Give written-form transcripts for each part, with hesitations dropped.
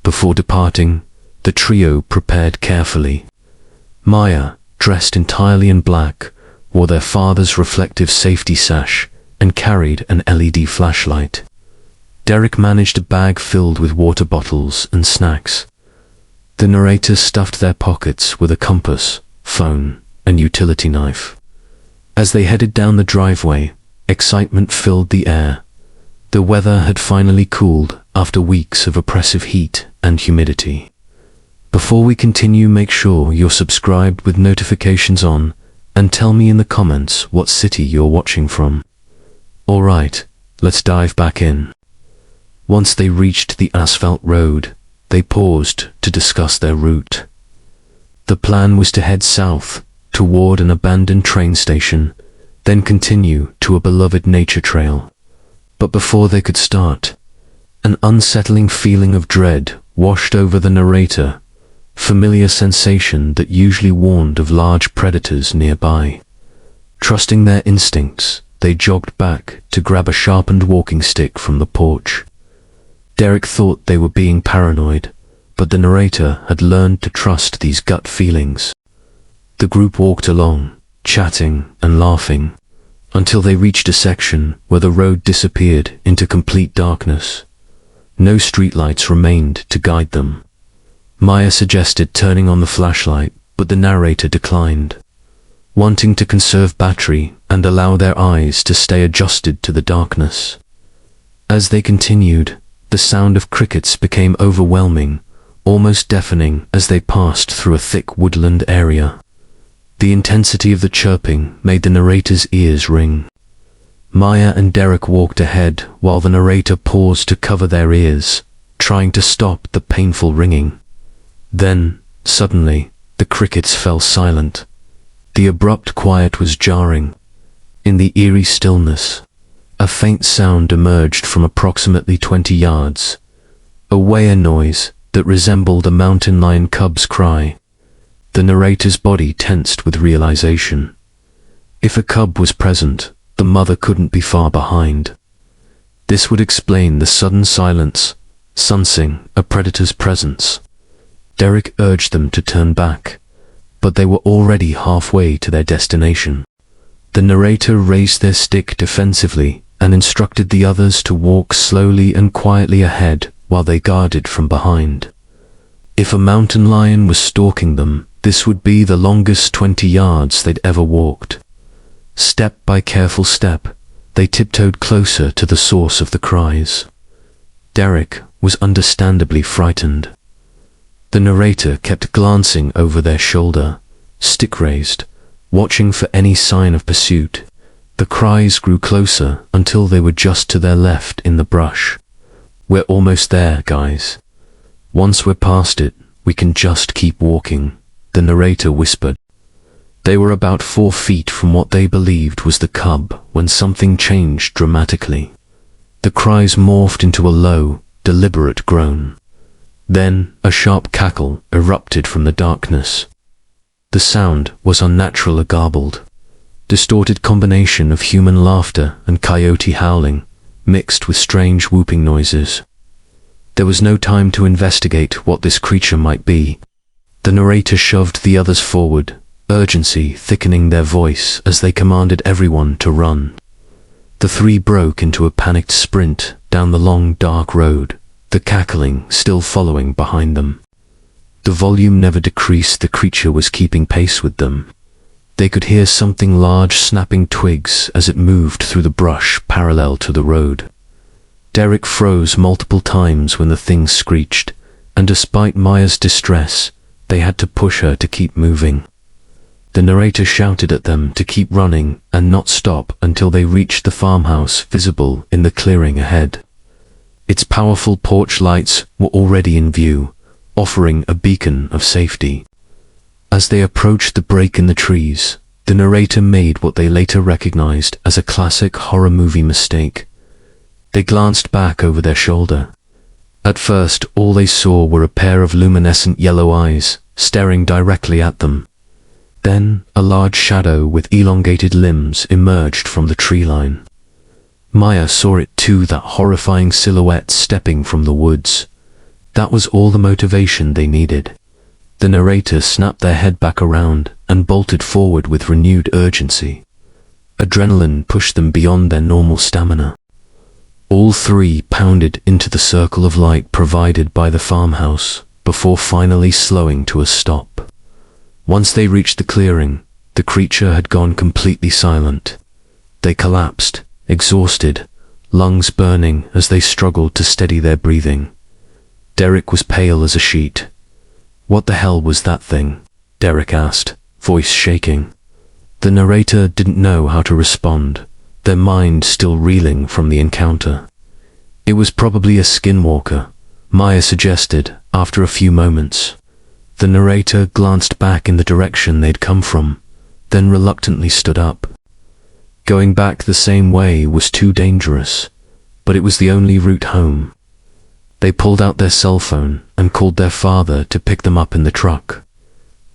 Before departing, the trio prepared carefully. Maya, dressed entirely in black, wore their father's reflective safety sash and carried an LED flashlight. Derek managed a bag filled with water bottles and snacks. The narrators stuffed their pockets with a compass, phone, and utility knife. As they headed down the driveway, excitement filled the air. The weather had finally cooled after weeks of oppressive heat and humidity. Before we continue, make sure you're subscribed with notifications on and tell me in the comments what city you're watching from. Alright, let's dive back in. Once they reached the asphalt road, they paused to discuss their route. The plan was to head south toward an abandoned train station, then continue to a beloved nature trail. But before they could start, an unsettling feeling of dread washed over the narrator, familiar sensation that usually warned of large predators nearby. Trusting their instincts, they jogged back to grab a sharpened walking stick from the porch. Derek thought they were being paranoid, but the narrator had learned to trust these gut feelings. The group walked along, chatting and laughing, until they reached a section where the road disappeared into complete darkness. No streetlights remained to guide them. Maya suggested turning on the flashlight, but the narrator declined, wanting to conserve battery and allow their eyes to stay adjusted to the darkness. As they continued, the sound of crickets became overwhelming, almost deafening as they passed through a thick woodland area. The intensity of the chirping made the narrator's ears ring. Maya and Derek walked ahead while the narrator paused to cover their ears, trying to stop the painful ringing. Then, suddenly, the crickets fell silent. The abrupt quiet was jarring. In the eerie stillness, a faint sound emerged from approximately 20 yards, a waier noise that resembled a mountain lion cub's cry. The narrator's body tensed with realization. If a cub was present, the mother couldn't be far behind. This would explain the sudden silence, sensing a predator's presence. Derek urged them to turn back, but they were already halfway to their destination. The narrator raised their stick defensively and instructed the others to walk slowly and quietly ahead while they guarded from behind. If a mountain lion was stalking them, this would be the longest 20 yards they'd ever walked. Step by careful step, they tiptoed closer to the source of the cries. Derek was understandably frightened. The narrator kept glancing over their shoulder, stick raised, watching for any sign of pursuit. The cries grew closer until they were just to their left in the brush. "We're almost there, guys. Once we're past it, we can just keep walking," the narrator whispered. They were about 4 feet from what they believed was the cub when something changed dramatically. The cries morphed into a low, deliberate groan. Then a sharp cackle erupted from the darkness. The sound was unnatural and garbled, distorted combination of human laughter and coyote howling, mixed with strange whooping noises. There was no time to investigate what this creature might be. The narrator shoved the others forward, urgency thickening their voice as they commanded everyone to run. The 3 broke into a panicked sprint down the long, dark road, the cackling still following behind them. The volume never decreased. The creature was keeping pace with them. They could hear something large snapping twigs as it moved through the brush parallel to the road. Derek froze multiple times when the thing screeched, and despite Maya's distress, they had to push her to keep moving. The narrator shouted at them to keep running and not stop until they reached the farmhouse visible in the clearing ahead. Its powerful porch lights were already in view, offering a beacon of safety. As they approached the break in the trees, the narrator made what they later recognized as a classic horror movie mistake. They glanced back over their shoulder. At first, all they saw were a pair of luminescent yellow eyes staring directly at them. Then, a large shadow with elongated limbs emerged from the tree line. Maya saw it too, that horrifying silhouette stepping from the woods. That was all the motivation they needed. The narrator snapped their head back around and bolted forward with renewed urgency. Adrenaline pushed them beyond their normal stamina. All three pounded into the circle of light provided by the farmhouse before finally slowing to a stop. Once they reached the clearing, the creature had gone completely silent. They collapsed, exhausted, lungs burning as they struggled to steady their breathing. Derek was pale as a sheet. "What the hell was that thing?" Derek asked, voice shaking. The narrator didn't know how to respond, their mind still reeling from the encounter. "It was probably a skinwalker," Maya suggested after a few moments. The narrator glanced back in the direction they'd come from, then reluctantly stood up. Going back the same way was too dangerous, but it was the only route home. They pulled out their cell phone and called their father to pick them up in the truck.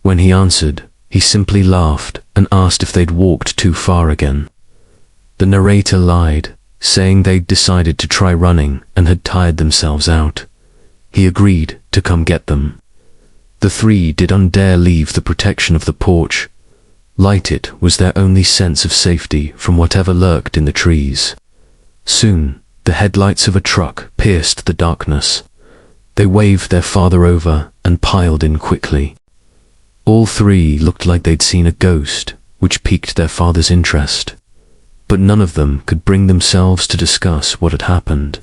When he answered, he simply laughed and asked if they'd walked too far again. The narrator lied, saying they'd decided to try running and had tired themselves out. He agreed to come get them. The three didn't dare leave the protection of the porch. Light it was their only sense of safety from whatever lurked in the trees. Soon, the headlights of a truck pierced the darkness. They waved their father over and piled in quickly. All three looked like they'd seen a ghost, which piqued their father's interest. But none of them could bring themselves to discuss what had happened.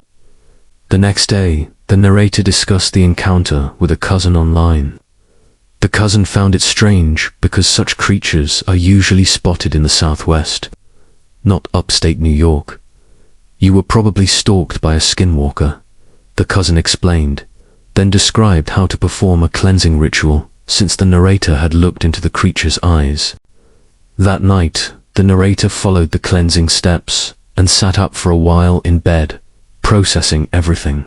The next day, the narrator discussed the encounter with a cousin online. The cousin found it strange because such creatures are usually spotted in the Southwest, not upstate New York. "You were probably stalked by a skinwalker," the cousin explained, then described how to perform a cleansing ritual since the narrator had looked into the creature's eyes. That night, the narrator followed the cleansing steps and sat up for a while in bed, processing everything.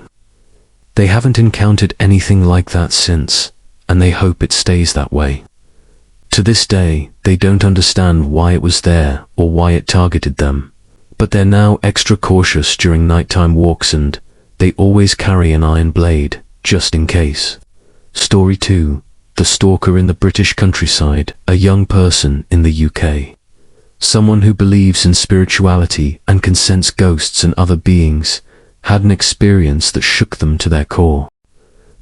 They haven't encountered anything like that since, and they hope it stays that way. To this day, they don't understand why it was there or why it targeted them, but they're now extra cautious during nighttime walks and they always carry an iron blade, just in case. Story 2. The Stalker in the British countryside, a young person in the UK. Someone who believes in spirituality and can sense ghosts and other beings, had an experience that shook them to their core.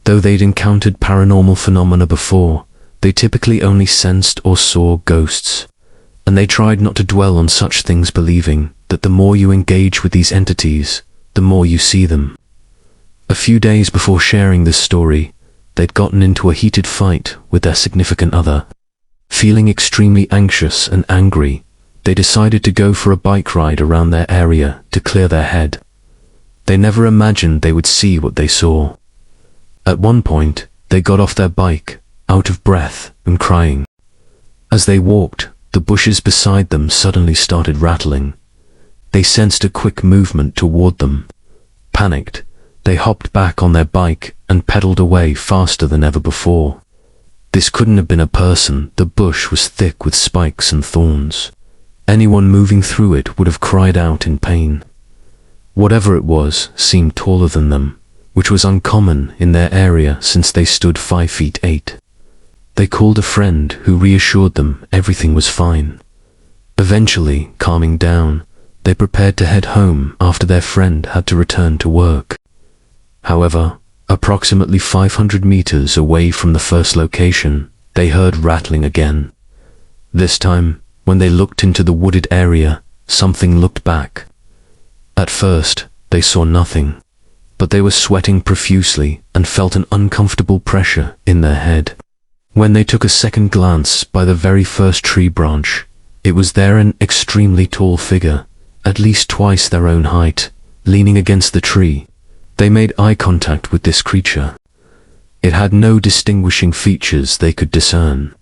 Though they'd encountered paranormal phenomena before, they typically only sensed or saw ghosts, and they tried not to dwell on such things, believing that the more you engage with these entities, the more you see them. A few days before sharing this story, they'd gotten into a heated fight with their significant other. Feeling extremely anxious and angry, they decided to go for a bike ride around their area to clear their head. They never imagined they would see what they saw. At one point, they got off their bike, out of breath and crying. As they walked, the bushes beside them suddenly started rattling. They sensed a quick movement toward them. Panicked, they hopped back on their bike and pedaled away faster than ever before. This couldn't have been a person. The bush was thick with spikes and thorns. Anyone moving through it would have cried out in pain. Whatever it was seemed taller than them, which was uncommon in their area since they stood 5 feet 8. They called a friend who reassured them everything was fine. Eventually, calming down, they prepared to head home after their friend had to return to work. However, approximately 500 meters away from the first location, they heard rattling again. This time, when they looked into the wooded area, something looked back. At first, they saw nothing, but they were sweating profusely and felt an uncomfortable pressure in their head. When they took a second glance by the very first tree branch, it was there an extremely tall figure, at least twice their own height, leaning against the tree. They made eye contact with this creature. It had no distinguishing features they could discern,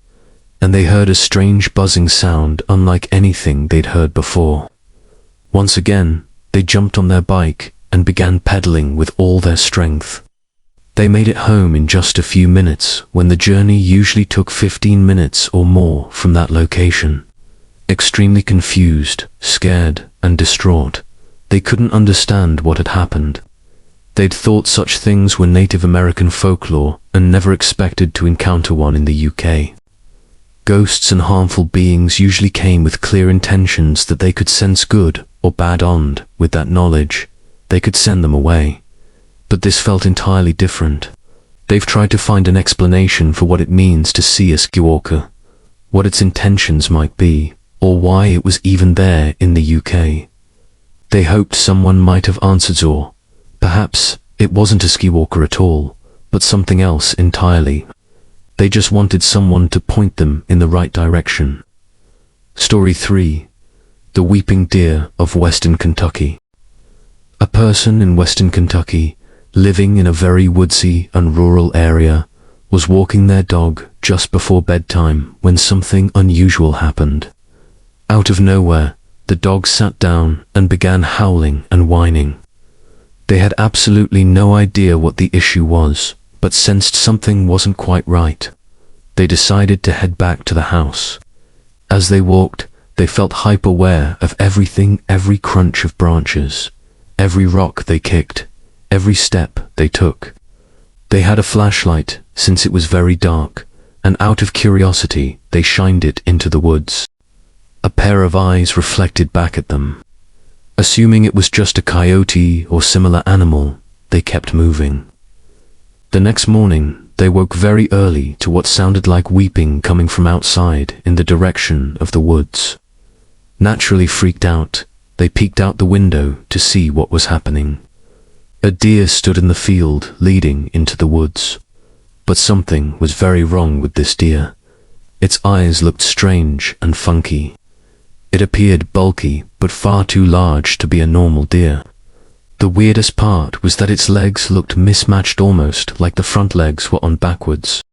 and they heard a strange buzzing sound unlike anything they'd heard before. Once again, they jumped on their bike and began pedaling with all their strength. They made it home in just a few minutes when the journey usually took 15 minutes or more from that location. Extremely confused, scared, and distraught, they couldn't understand what had happened. They'd thought such things were Native American folklore and never expected to encounter one in the UK. Ghosts and harmful beings usually came with clear intentions that they could sense good or bad, and with that knowledge, they could send them away. But this felt entirely different. They've tried to find an explanation for what it means to see a Skinwalker, what its intentions might be, or why it was even there in the UK. They hoped someone might have answered, or perhaps it wasn't a Skinwalker at all, but something else entirely. They just wanted someone to point them in the right direction. Story 3. The Weeping Deer of Western Kentucky. A person in Western Kentucky, living in a very woodsy and rural area, was walking their dog just before bedtime when something unusual happened. Out of nowhere, the dog sat down and began howling and whining. They had absolutely no idea what the issue was, but sensed something wasn't quite right. They decided to head back to the house. As they walked, they felt hyper-aware of everything, every crunch of branches, every rock they kicked, every step they took. They had a flashlight, since it was very dark, and out of curiosity, they shined it into the woods. A pair of eyes reflected back at them. Assuming it was just a coyote or similar animal, they kept moving. The next morning, they woke very early to what sounded like weeping coming from outside in the direction of the woods. Naturally freaked out, they peeked out the window to see what was happening. A deer stood in the field leading into the woods. But something was very wrong with this deer. Its eyes looked strange and funky. It appeared bulky, but far too large to be a normal deer. The weirdest part was that its legs looked mismatched, almost like the front legs were on backwards.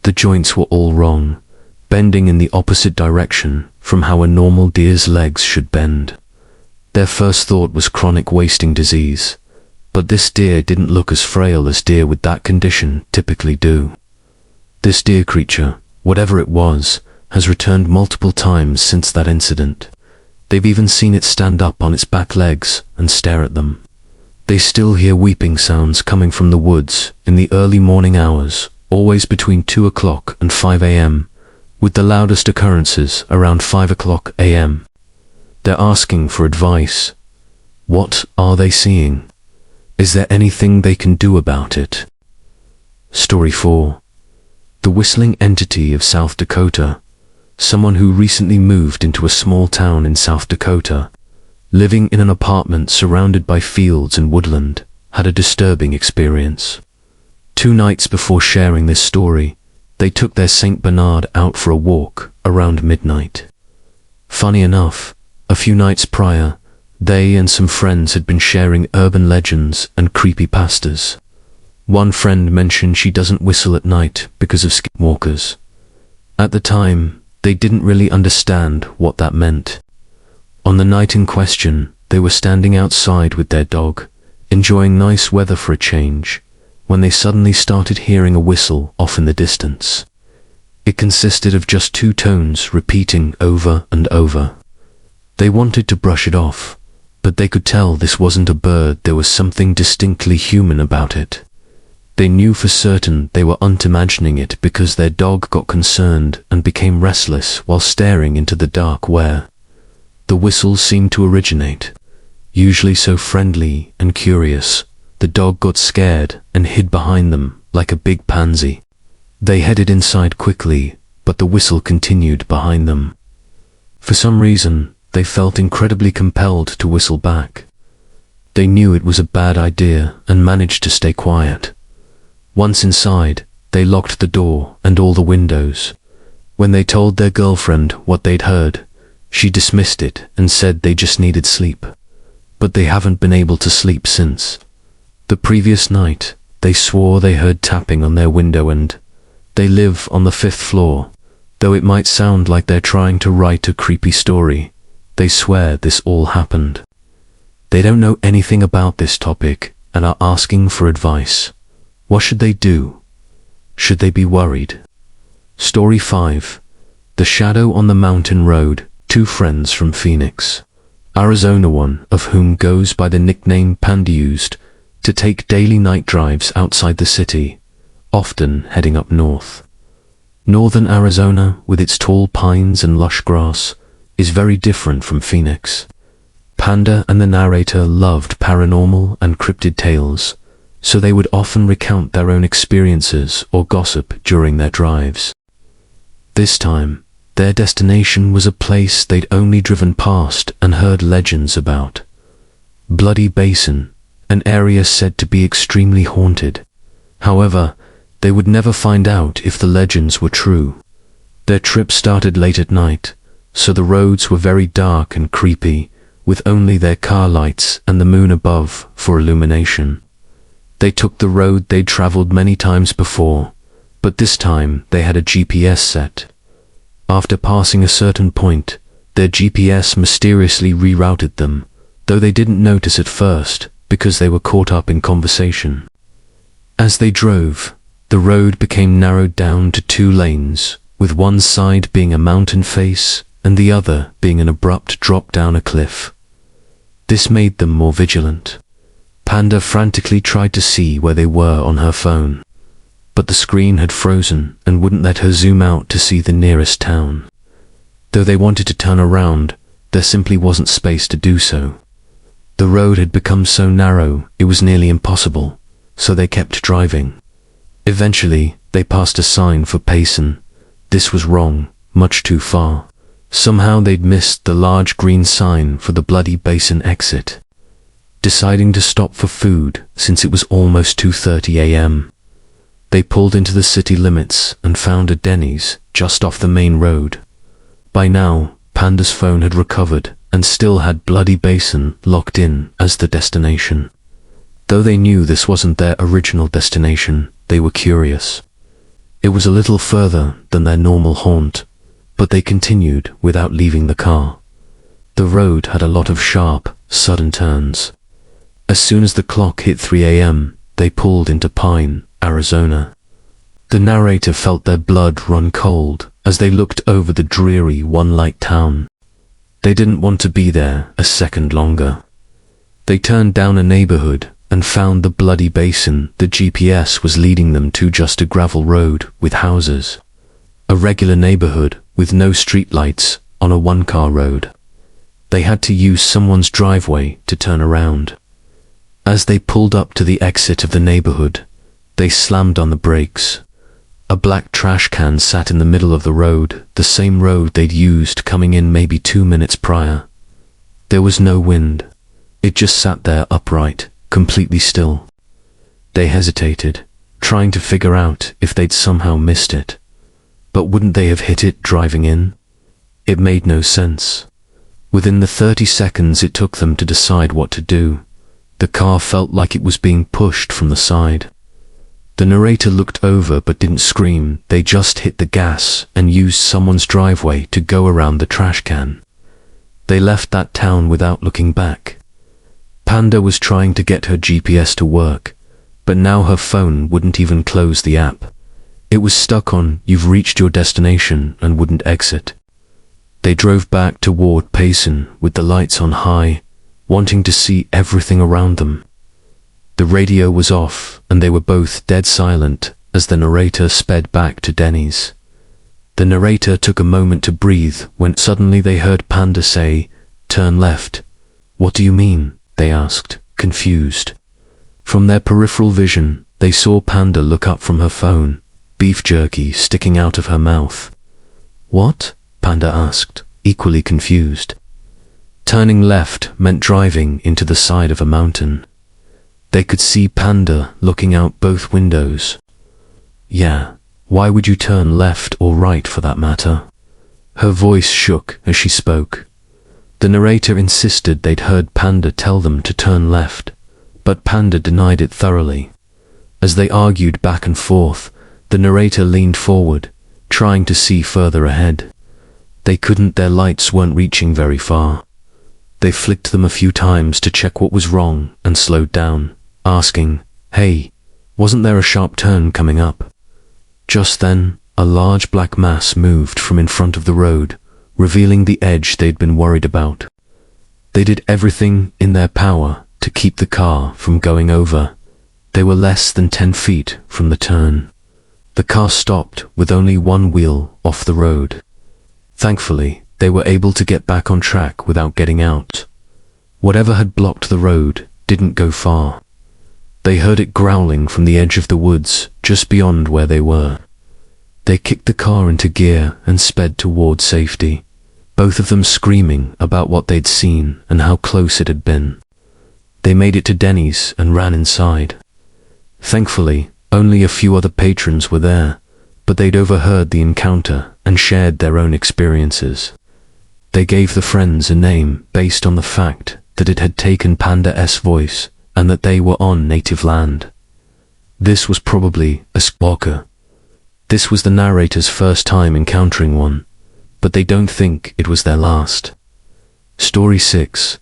The joints were all wrong, bending in the opposite direction from how a normal deer's legs should bend. Their first thought was chronic wasting disease, but this deer didn't look as frail as deer with that condition typically do. This deer creature, whatever it was, has returned multiple times since that incident. They've even seen it stand up on its back legs and stare at them. They still hear weeping sounds coming from the woods in the early morning hours, always between 2 o'clock and 5 a.m., with the loudest occurrences around 5 o'clock a.m. They're asking for advice. What are they seeing? Is there anything they can do about it? Story 4. The Whistling Entity of South Dakota. Someone who recently moved into a small town in South Dakota, living in an apartment surrounded by fields and woodland, had a disturbing experience. 2 nights before sharing this story, they took their Saint Bernard out for a walk around midnight. Funny enough, a few nights prior, they and some friends had been sharing urban legends and creepypastas. One friend mentioned she doesn't whistle at night because of skinwalkers. At the time, they didn't really understand what that meant. On the night in question, they were standing outside with their dog, enjoying nice weather for a change, when they suddenly started hearing a whistle off in the distance. It consisted of just 2 tones repeating over and over. They wanted to brush it off, but they could tell this wasn't a bird. There was something distinctly human about it. They knew for certain they weren't imagining it because their dog got concerned and became restless while staring into the dark where the whistles seemed to originate. Usually so friendly and curious, the dog got scared and hid behind them like a big pansy. They headed inside quickly, but the whistle continued behind them. For some reason, they felt incredibly compelled to whistle back. They knew it was a bad idea and managed to stay quiet. Once inside, they locked the door and all the windows. When they told their girlfriend what they'd heard, she dismissed it and said they just needed sleep. But they haven't been able to sleep since. The previous night, they swore they heard tapping on their window, and they live on the 5th floor. Though it might sound like they're trying to write a creepy story, they swear this all happened. They don't know anything about this topic and are asking for advice. What should they do? Should they be worried? Story 5. The Shadow on the Mountain Road. 2 friends from Phoenix, Arizona, one of whom goes by the nickname Panda, used to take daily night drives outside the city, often heading up north. Northern Arizona, with its tall pines and lush grass, is very different from Phoenix. Panda and the narrator loved paranormal and cryptid tales, so they would often recount their own experiences or gossip during their drives. This time, their destination was a place they'd only driven past and heard legends about. Bloody Basin, an area said to be extremely haunted. However, they would never find out if the legends were true. Their trip started late at night, so the roads were very dark and creepy, with only their car lights and the moon above for illumination. They took the road they'd traveled many times before, but this time they had a GPS set. After passing a certain point, their GPS mysteriously rerouted them, though they didn't notice at first because they were caught up in conversation. As they drove, the road became narrowed down to 2 lanes, with one side being a mountain face and the other being an abrupt drop down a cliff. This made them more vigilant. Panda frantically tried to see where they were on her phone, but the screen had frozen and wouldn't let her zoom out to see the nearest town. Though they wanted to turn around, there simply wasn't space to do so. The road had become so narrow it was nearly impossible, so they kept driving. Eventually, they passed a sign for Payson. This was wrong, much too far. Somehow they'd missed the large green sign for the Bloody Basin exit. Deciding to stop for food since it was almost 2:30 a.m., they pulled into the city limits and found a Denny's just off the main road. By now, Panda's phone had recovered and still had Bloody Basin locked in as the destination. Though they knew this wasn't their original destination, they were curious. It was a little further than their normal haunt, but they continued without leaving the car. The road had a lot of sharp, sudden turns. As soon as the clock hit 3 a.m., they pulled into Pine, Arizona. The narrator felt their blood run cold as they looked over the dreary one-light town. They didn't want to be there a second longer. They turned down a neighborhood and found the Bloody Basin the GPS was leading them to just a gravel road with houses. A regular neighborhood with no streetlights on a one-car road. They had to use someone's driveway to turn around. As they pulled up to the exit of the neighborhood, they slammed on the brakes. A black trash can sat in the middle of the road, the same road they'd used coming in maybe 2 minutes prior. There was no wind. It just sat there upright, completely still. They hesitated, trying to figure out if they'd somehow missed it. But wouldn't they have hit it driving in? It made no sense. Within the 30 seconds it took them to decide what to do, the car felt like it was being pushed from the side. The narrator looked over but didn't scream. They just hit the gas and used someone's driveway to go around the trash can. They left that town without looking back. Panda was trying to get her GPS to work, but now her phone wouldn't even close the app. It was stuck on "You've reached your destination" and wouldn't exit. They drove back toward Payson with the lights on high, wanting to see everything around them. The radio was off and they were both dead silent as the narrator sped back to Denny's. The narrator took a moment to breathe when suddenly they heard Panda say, "Turn left." "What do you mean?" they asked, confused. From their peripheral vision, they saw Panda look up from her phone, beef jerky sticking out of her mouth. "What?" Panda asked, equally confused. Turning left meant driving into the side of a mountain. They could see Panda looking out both windows. "Yeah, why would you turn left or right for that matter?" Her voice shook as she spoke. The narrator insisted they'd heard Panda tell them to turn left, but Panda denied it thoroughly. As they argued back and forth, the narrator leaned forward, trying to see further ahead. They couldn't, their lights weren't reaching very far. They flicked them a few times to check what was wrong and slowed down, asking, "Hey, wasn't there a sharp turn coming up?" Just then, a large black mass moved from in front of the road, revealing the edge they'd been worried about. They did everything in their power to keep the car from going over, They were less than 10 feet from the turn. The car stopped with only one wheel off the road. Thankfully, they were able to get back on track without getting out. Whatever had blocked the road didn't go far. They heard it growling from the edge of the woods just beyond where they were. They kicked the car into gear and sped toward safety, both of them screaming about what they'd seen and how close it had been. They made it to Denny's and ran inside. Thankfully, only a few other patrons were there, but they'd overheard the encounter and shared their own experiences. They gave the friends a name based on the fact that it had taken Panda's voice and that they were on native land. This was probably a Skinwalker. This was the narrator's first time encountering one, but they don't think it was their last. Story 6.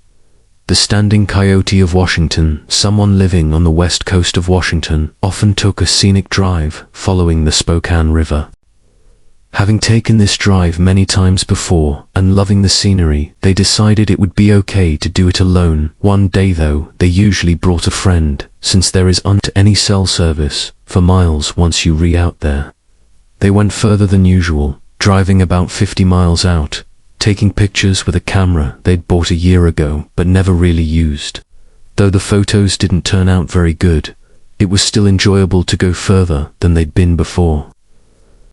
The Standing Coyote of Washington. Someone living on the west coast of Washington often took a scenic drive following the Spokane River. Having taken this drive many times before and loving the scenery, they decided it would be okay to do it alone. One day though, they usually brought a friend, since there is any cell service for miles once you re-out there. They went further than usual, driving about 50 miles out, taking pictures with a camera they'd bought a year ago but never really used. Though the photos didn't turn out very good, it was still enjoyable to go further than they'd been before.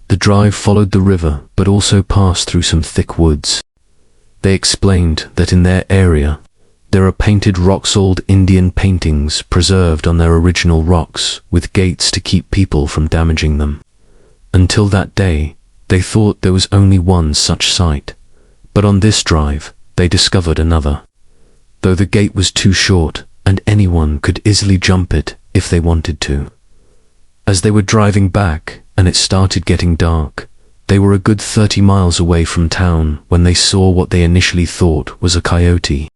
The drive followed the river but also passed through some thick woods. They explained that in their area, there are painted rocks, old Indian paintings preserved on their original rocks with gates to keep people from damaging them. Until that day, they thought there was only one such site, but on this drive, they discovered another. Though the gate was too short and anyone could easily jump it if they wanted to. As they were driving back and it started getting dark, they were a good 30 miles away from town when they saw what they initially thought was a coyote.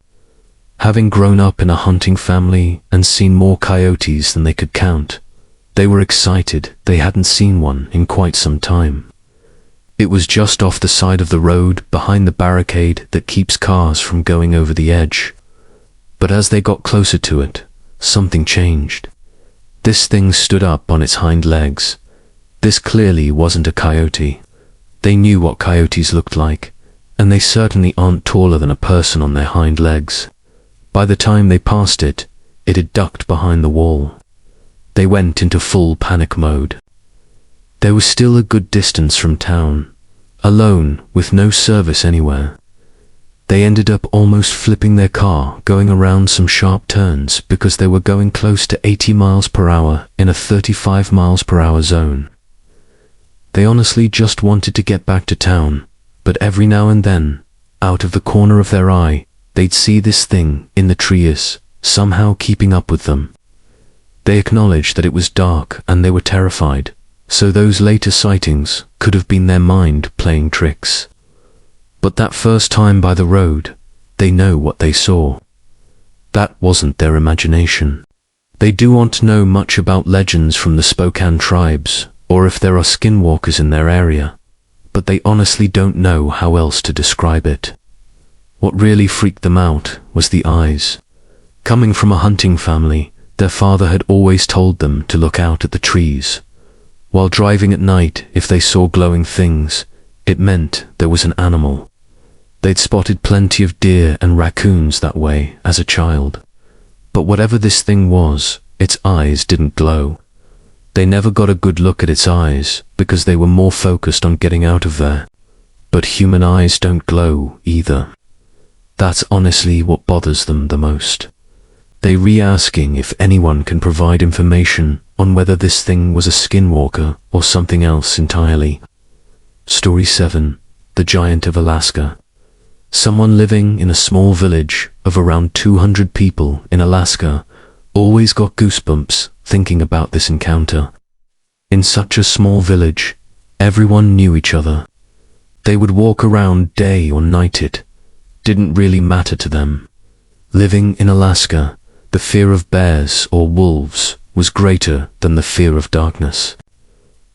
Having grown up in a hunting family and seen more coyotes than they could count, they were excited they hadn't seen one in quite some time. It was just off the side of the road behind the barricade that keeps cars from going over the edge. But as they got closer to it, something changed. This thing stood up on its hind legs. This clearly wasn't a coyote. They knew what coyotes looked like, and they certainly aren't taller than a person on their hind legs. By the time they passed it, it had ducked behind the wall. They went into full panic mode. They were still a good distance from town, alone with no service anywhere. They ended up almost flipping their car going around some sharp turns because they were going close to 80 miles per hour in a 35 miles per hour zone. They honestly just wanted to get back to town, but every now and then, out of the corner of their eye, they'd see this thing in the trees, somehow keeping up with them. They acknowledged that it was dark and they were terrified, so those later sightings could have been their mind playing tricks. But that first time by the road, they know what they saw. That wasn't their imagination. They don't know much about legends from the Spokane tribes, or if there are skinwalkers in their area, but they honestly don't know how else to describe it. What really freaked them out was the eyes. Coming from a hunting family, their father had always told them to look out at the trees. While driving at night, if they saw glowing things, it meant there was an animal. They'd spotted plenty of deer and raccoons that way as a child. But whatever this thing was, its eyes didn't glow. They never got a good look at its eyes because they were more focused on getting out of there. But human eyes don't glow either. That's honestly what bothers them the most. They re-asking if anyone can provide information on whether this thing was a skinwalker or something else entirely. Story 7. The Giant of Alaska. Someone living in a small village of around 200 people in Alaska always got goosebumps thinking about this encounter. In such a small village, everyone knew each other. They would walk around day or night. It didn't really matter to them. Living in Alaska, the fear of bears or wolves was greater than the fear of darkness.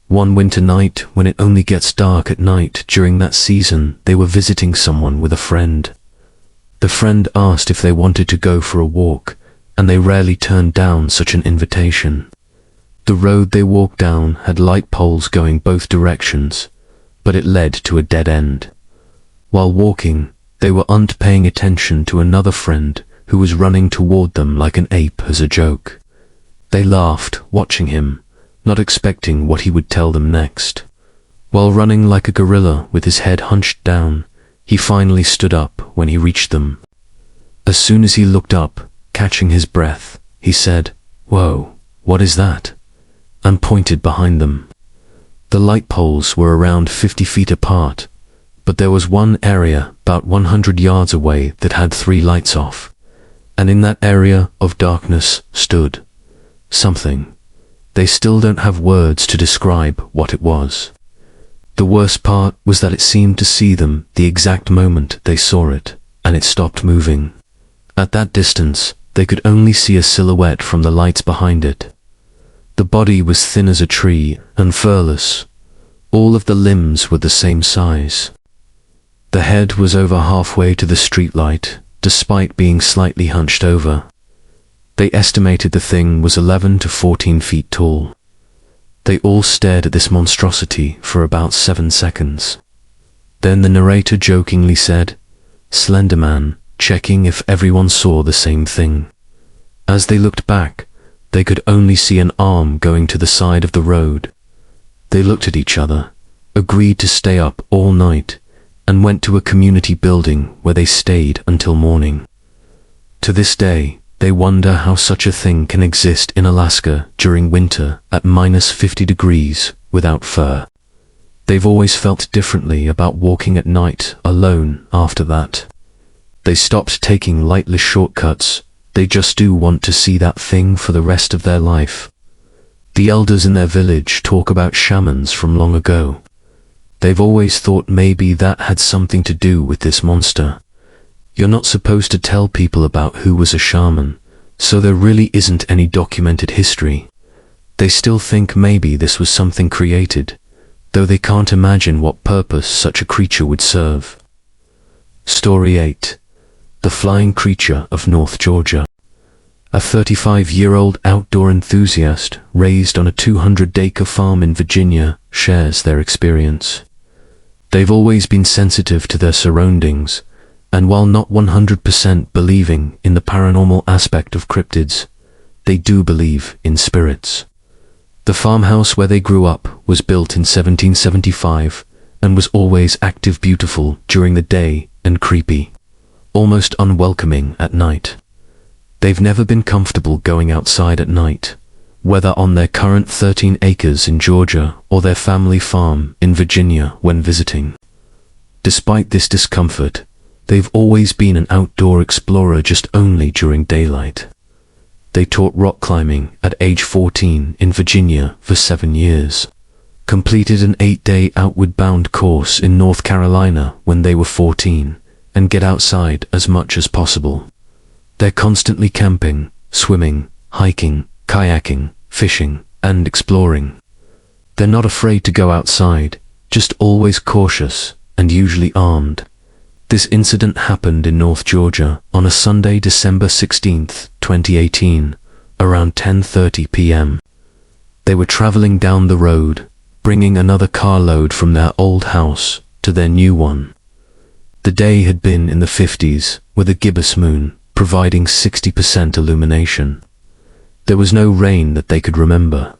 One winter night, when it only gets dark at night during that season, they were visiting someone with a friend. The friend asked if they wanted to go for a walk, and they rarely turned down such an invitation. The road they walked down had light poles going both directions, but it led to a dead end. While walking, they weren't paying attention to another friend who was running toward them like an ape as a joke. They laughed, watching him, not expecting what he would tell them next. While running like a gorilla with his head hunched down, he finally stood up when he reached them. As soon as he looked up, catching his breath, he said, "Whoa, what is that?" and pointed behind them. The light poles were around 50 feet apart, but there was one area about 100 yards away that had 3 lights off, and in that area of darkness stood something. They still don't have words to describe what it was. The worst part was that it seemed to see them the exact moment they saw it, and it stopped moving. At that distance, they could only see a silhouette from the lights behind it. The body was thin as a tree and furless. All of the limbs were the same size. The head was over halfway to the streetlight, despite being slightly hunched over. They estimated the thing was 11 to 14 feet tall. They all stared at this monstrosity for about 7 seconds. Then the narrator jokingly said, "Slender Man," checking if everyone saw the same thing. As they looked back, they could only see an arm going to the side of the road. They looked at each other, agreed to stay up all night, and went to a community building where they stayed until morning. To this day, they wonder how such a thing can exist in Alaska during winter at -50 degrees without fur. They've always felt differently about walking at night alone after that. They stopped taking lightless shortcuts. They just do want to see that thing for the rest of their life. The elders in their village talk about shamans from long ago. They've always thought maybe that had something to do with this monster. You're not supposed to tell people about who was a shaman, so there really isn't any documented history. They still think maybe this was something created, though they can't imagine what purpose such a creature would serve. Story 8. The Flying Creature of North Georgia. A 35-year-old outdoor enthusiast raised on a 200-acre farm in Virginia shares their experience. They've always been sensitive to their surroundings, and while not 100% believing in the paranormal aspect of cryptids, they do believe in spirits. The farmhouse where they grew up was built in 1775 and was always active, beautiful during the day and creepy, almost unwelcoming at night. They've never been comfortable going outside at night, whether on their current 13 acres in Georgia or their family farm in Virginia when visiting. Despite this discomfort, they've always been an outdoor explorer just only during daylight. They taught rock climbing at age 14 in Virginia for 7 years, completed an 8-day outward-bound course in North Carolina when they were 14, and get outside as much as possible. They're constantly camping, swimming, hiking, kayaking, fishing, and exploring. They're not afraid to go outside, just always cautious and usually armed. This incident happened in North Georgia on a Sunday, December 16, 2018, around 10:30 p.m. They were traveling down the road, bringing another carload from their old house to their new one. The day had been in the 50s, with a gibbous moon, providing 60% illumination. There was no rain that they could remember.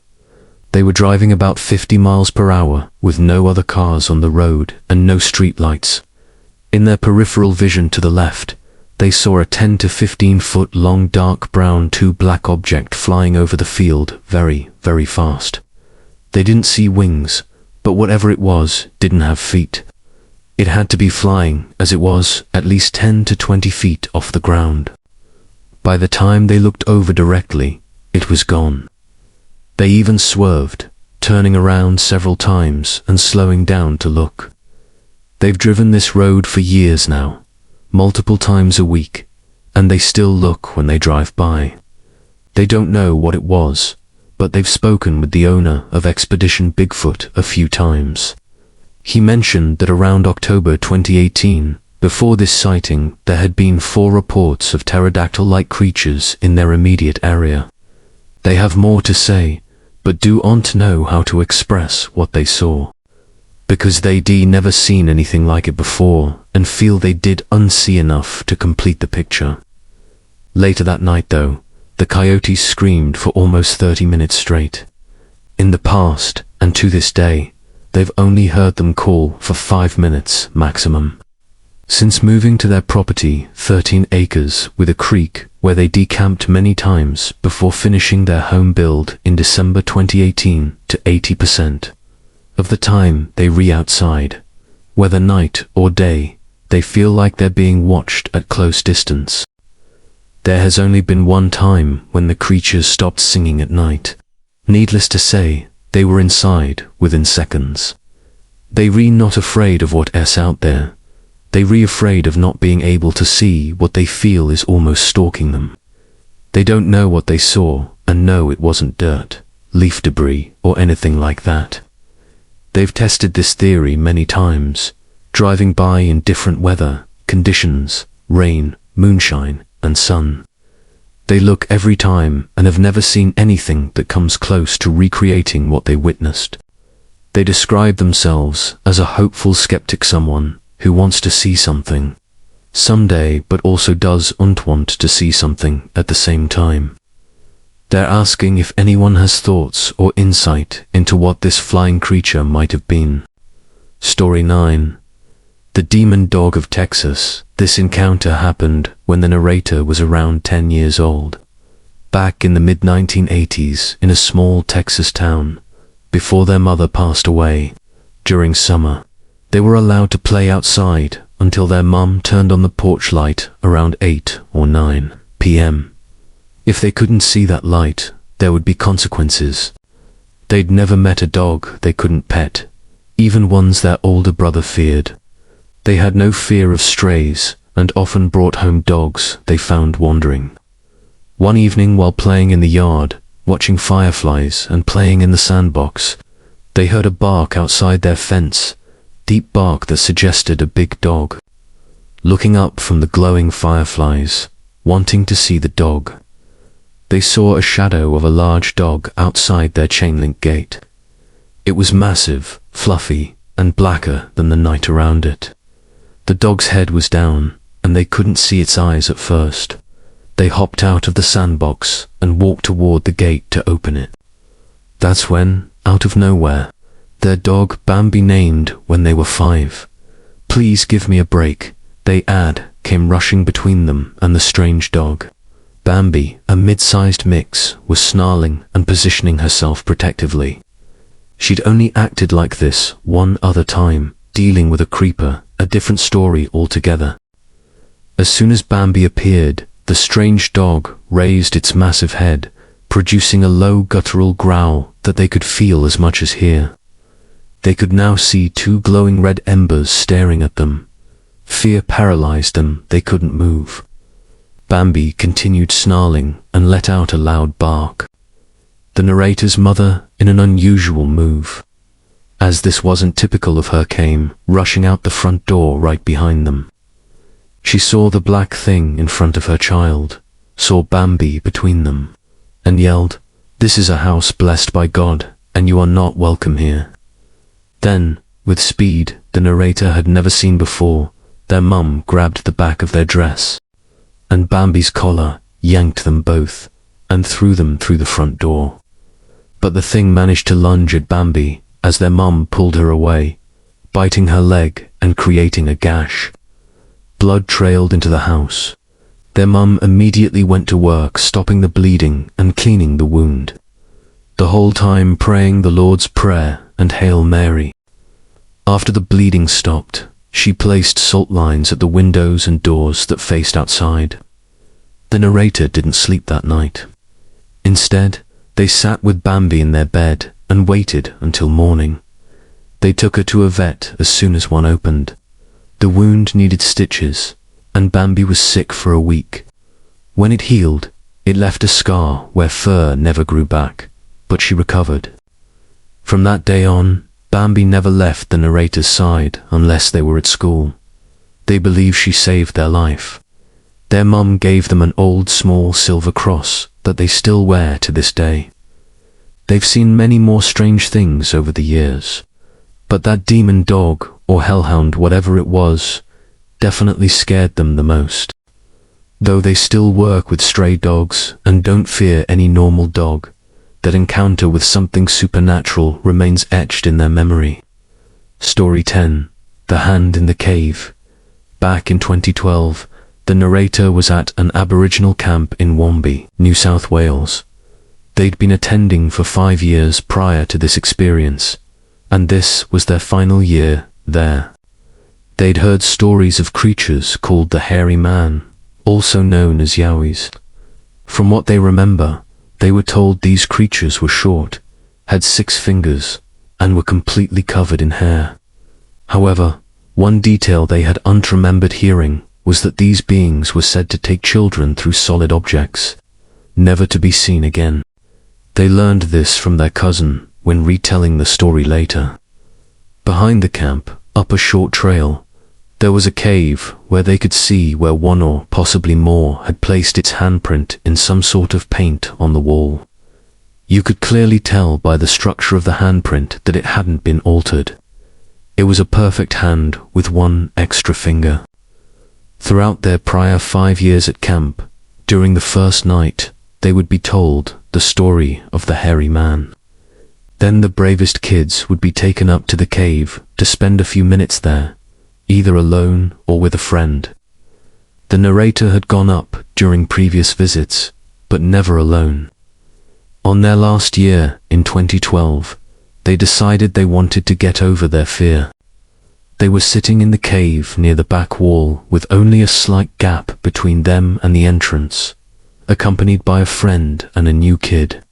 They were driving about 50 miles per hour, with no other cars on the road and no street lights. In their peripheral vision to the left, they saw a 10 to 15 foot long dark brown black object flying over the field very, very fast. They didn't see wings, but whatever it was didn't have feet. It had to be flying, as it was at least 10 to 20 feet off the ground. By the time they looked over directly, it was gone. They even swerved, turning around several times and slowing down to look. They've driven this road for years now, multiple times a week, and they still look when they drive by. They don't know what it was, but they've spoken with the owner of Expedition Bigfoot a few times. He mentioned that around October 2018, before this sighting, there had been 4 reports of pterodactyl-like creatures in their immediate area. They have more to say, but do not know how to express what they saw, because they never seen anything like it before and feel they did unsee enough to complete the picture. Later that night though, the coyotes screamed for almost 30 minutes straight. In the past, and to this day, they've only heard them call for 5 minutes maximum. Since moving to their property, 13 acres with a creek where they decamped many times before finishing their home build in December 2018 to 80% of the time they outside, whether night or day, they feel like they're being watched at close distance. There has only been one time when the creatures stopped singing at night. Needless to say, they were inside within seconds. They not afraid of what's out there. They afraid of not being able to see what they feel is almost stalking them. They don't know what they saw and know it wasn't dirt, leaf debris, or anything like that. They've tested this theory many times, driving by in different weather conditions, rain, moonshine, and sun. They look every time and have never seen anything that comes close to recreating what they witnessed. They describe themselves as a hopeful skeptic, someone who wants to see something someday but also doesn't want to see something at the same time. They're asking if anyone has thoughts or insight into what this flying creature might have been. Story 9. The Demon Dog of Texas. This encounter happened when the narrator was around 10 years old, back in the mid-1980s in a small Texas town, before their mother passed away. During summer, they were allowed to play outside until their mum turned on the porch light around 8 or 9 p.m. If they couldn't see that light, there would be consequences. They'd never met a dog they couldn't pet, even ones their older brother feared. They had no fear of strays and often brought home dogs they found wandering. One evening while playing in the yard, watching fireflies and playing in the sandbox, they heard a bark outside their fence, deep bark that suggested a big dog. Looking up from the glowing fireflies, wanting to see the dog, they saw a shadow of a large dog outside their chain-link gate. It was massive, fluffy, and blacker than the night around it. The dog's head was down, and they couldn't see its eyes at first. They hopped out of the sandbox and walked toward the gate to open it. That's when, out of nowhere, their dog Bambi, named when they were 5. "Please give me a break," they came rushing between them and the strange dog. Bambi, a mid-sized mix, was snarling and positioning herself protectively. She'd only acted like this one other time, dealing with a creeper, a different story altogether. As soon as Bambi appeared, the strange dog raised its massive head, producing a low guttural growl that they could feel as much as hear. They could now see 2 glowing red embers staring at them. Fear paralyzed them, they couldn't move. Bambi continued snarling and let out a loud bark. The narrator's mother, in an unusual move, as this wasn't typical of her, came rushing out the front door right behind them. She saw the black thing in front of her child, saw Bambi between them, and yelled, "This is a house blessed by God, and you are not welcome here." Then, with speed the narrator had never seen before, their mum grabbed the back of their dress, and Bambi's collar yanked them both and threw them through the front door. But the thing managed to lunge at Bambi as their mum pulled her away, biting her leg and creating a gash. Blood trailed into the house. Their mum immediately went to work stopping the bleeding and cleaning the wound, the whole time praying the Lord's Prayer and Hail Mary. After the bleeding stopped, she placed salt lines at the windows and doors that faced outside. The narrator didn't sleep that night. Instead, they sat with Bambi in their bed and waited until morning. They took her to a vet as soon as one opened. The wound needed stitches, and Bambi was sick for a week. When it healed, it left a scar where fur never grew back, but she recovered. From that day on, Bambi never left the narrator's side unless they were at school. They believe she saved their life. Their mum gave them an old small silver cross that they still wear to this day. They've seen many more strange things over the years, but that demon dog, or hellhound, whatever it was, definitely scared them the most. Though they still work with stray dogs and don't fear any normal dog, that encounter with something supernatural remains etched in their memory. Story 10. The Hand in the Cave. Back in 2012, the narrator was at an Aboriginal camp in Wombe, New South Wales. They'd been attending for 5 years prior to this experience, and this was their final year there. They'd heard stories of creatures called the Hairy Man, also known as Yowies. From what they remember, they were told these creatures were short, had 6 fingers, and were completely covered in hair. However, one detail they had unremembered hearing was that these beings were said to take children through solid objects, never to be seen again. They learned this from their cousin when retelling the story later. Behind the camp, up a short trail, there was a cave where they could see where one or possibly more had placed its handprint in some sort of paint on the wall. You could clearly tell by the structure of the handprint that it hadn't been altered. It was a perfect hand with 1 extra finger. Throughout their prior 5 years at camp, during the first night, they would be told the story of the Hairy Man. Then the bravest kids would be taken up to the cave to spend a few minutes there, either alone or with a friend. The narrator had gone up during previous visits, but never alone. On their last year, in 2012, they decided they wanted to get over their fear. They were sitting in the cave near the back wall with only a slight gap between them and the entrance, accompanied by a friend and a new kid.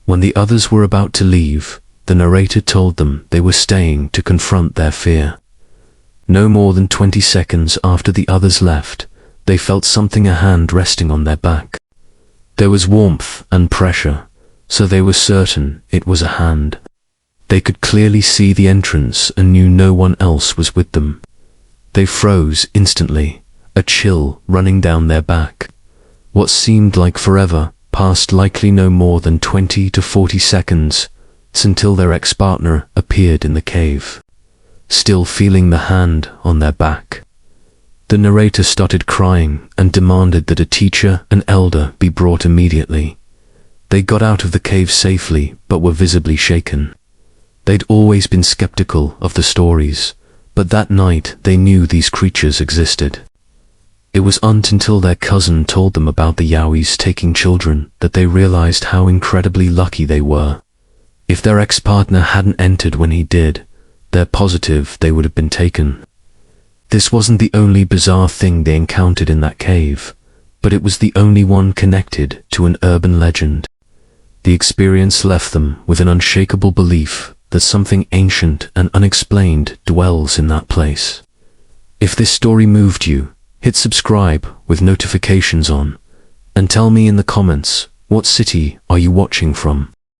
When the others were about to leave, the narrator told them they were staying to confront their fear. No more than 20 seconds after the others left, they felt something, a hand resting on their back. There was warmth and pressure, so they were certain it was a hand. They could clearly see the entrance and knew no one else was with them. They froze instantly, a chill running down their back. What seemed like forever passed likely no more than 20 to 40 seconds, until their ex-partner appeared in the cave, still feeling the hand on their back. The narrator started crying and demanded that a teacher and elder be brought immediately. They got out of the cave safely, but were visibly shaken. They'd always been skeptical of the stories, but that night they knew these creatures existed. It was until their cousin told them about the Yowies taking children that they realized how incredibly lucky they were. If their ex-partner hadn't entered when he did, they're positive they would have been taken. This wasn't the only bizarre thing they encountered in that cave, but it was the only one connected to an urban legend. The experience left them with an unshakable belief that something ancient and unexplained dwells in that place. If this story moved you, hit subscribe with notifications on, and tell me in the comments, what city are you watching from?